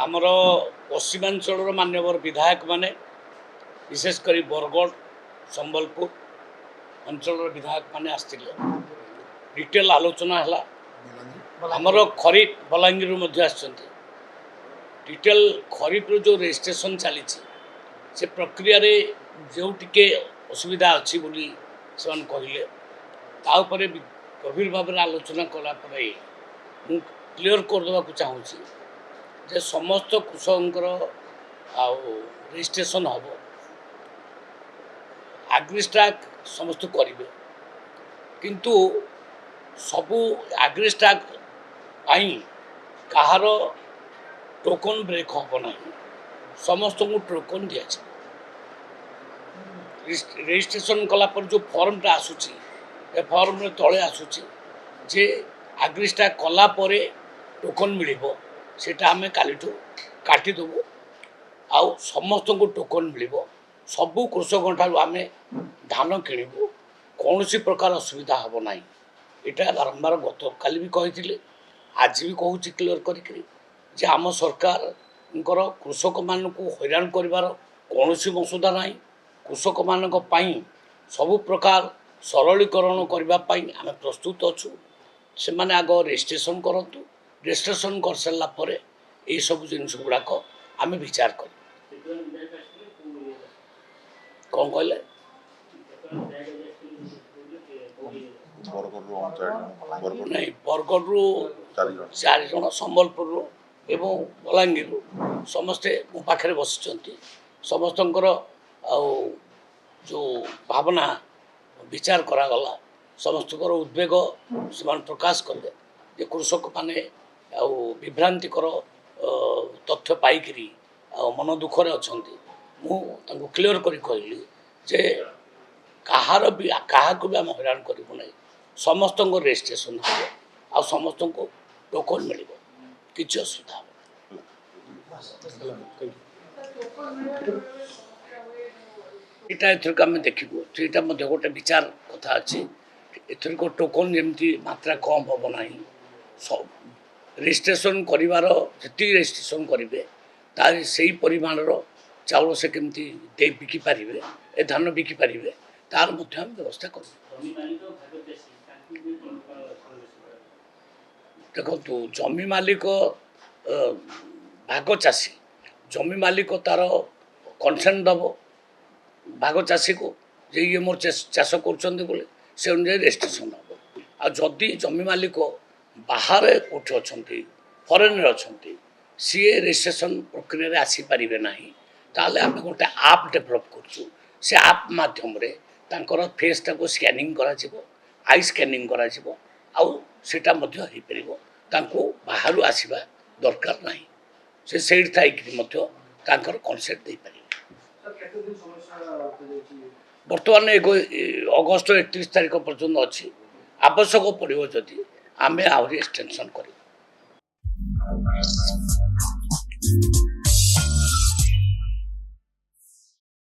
आमर पश्चिमांचल मान्यवर विधायक माने विशेषकर बरगढ़ संबलपुर अंचल विधायक माने आसथिले डिटेल आलोचना है आमर खरीफ बलांगीर डिटेल खरीफ जो रजिस्ट्रेशन चली से प्रक्रिया रे जो टिके असुविधा अच्छी बोली से कहले तापर गभीर भाव में आलोचना कलापर क्लीयर करदेवा चाहूँ जे समस्त कृषकर रजिस्ट्रेशन हम एग्रीस्टाक समस्त करेंगे किंतु सबू एग्रीस्टाक कहार टोकन ब्रेक हम ना समस्त को टोकन दि रजिस्ट्रेशन कलापर जो फॉर्मटा आसूची ए फॉर्म तले आसूची जे एग्रीस्टाक कलापर टोकन मिल सेटा आम कालीठू काटिदेबू आउ समस्त को टोकन मिल सबू कृषक ठार आम धान किणु कौन सी प्रकार असुविधा हम ना यहाँ बारंबार गत काली भी कही आज भी कहूँ क्लियर कर आम सरकार कृषक मान हैरान कर कौन मसुदा ना कृषक मान सबु प्रकार सरलीकरण करने आम प्रस्तुत अच्छु से मैंने आग रजिस्ट्रेशन करूँ रजिस्ट्रेशन कर सारा पर यही सब जिनस गुड़ाक आम विचार कर कौन कहले नहीं बरगढ़ 4 जन संबलपुर एवं बलांगीर समस्ते मो पाखे बसी समस्त जो भावना विचार करागला समस्त उद्वेग से प्रकाश कले जे कृषक माने विभ्रांतिकर तथ्य पाइकी मन दुखरे अच्छा मुझे क्लीयर कर कहली जे कहार भी क्या भी आम हैरान करूँ ना समस्त रजिस्ट्रेशन हम आ समस्त को टोकन मिल कि असुविधा यहाँ एथरिक आम देखू यहाँ गोटे विचार कथा अच्छी एथरिक टोकन जमी मात्रा कम हम ना सब रजिस्ट्रेशन कर रजिस्ट्रेशन करेंगे तार से परिमाणर चाउल से केमती दे बिकिपारे ए धान बिकिपारे तार व्यवस्था कर देखो जमी मालिक भाग चाषी जमी मालिक तार कनसेंट दब भाग चाषी को जे ये मोर चाष कर से अनुसार रजिस्ट्रेशन हम आदि जमी मालिक बाहर कौटे अच्छा फरेन अच्छा सी रजिस्ट्रेशन प्रक्रिया आसीपारे ना ताले आम गोटे आप डेभलप करूँ से आप माध्यम फेसटा को स्कैनिंग करा आई स्कैनिंग करा सेटा बाहर आसवा दरकार ना से थी कनसेप्ट दे पारे बर्तमान अगस्ट 31 तारीख पर्यंत अच्छी आवश्यक पड़ो जदि आम आहरी एक्सटेंशन कर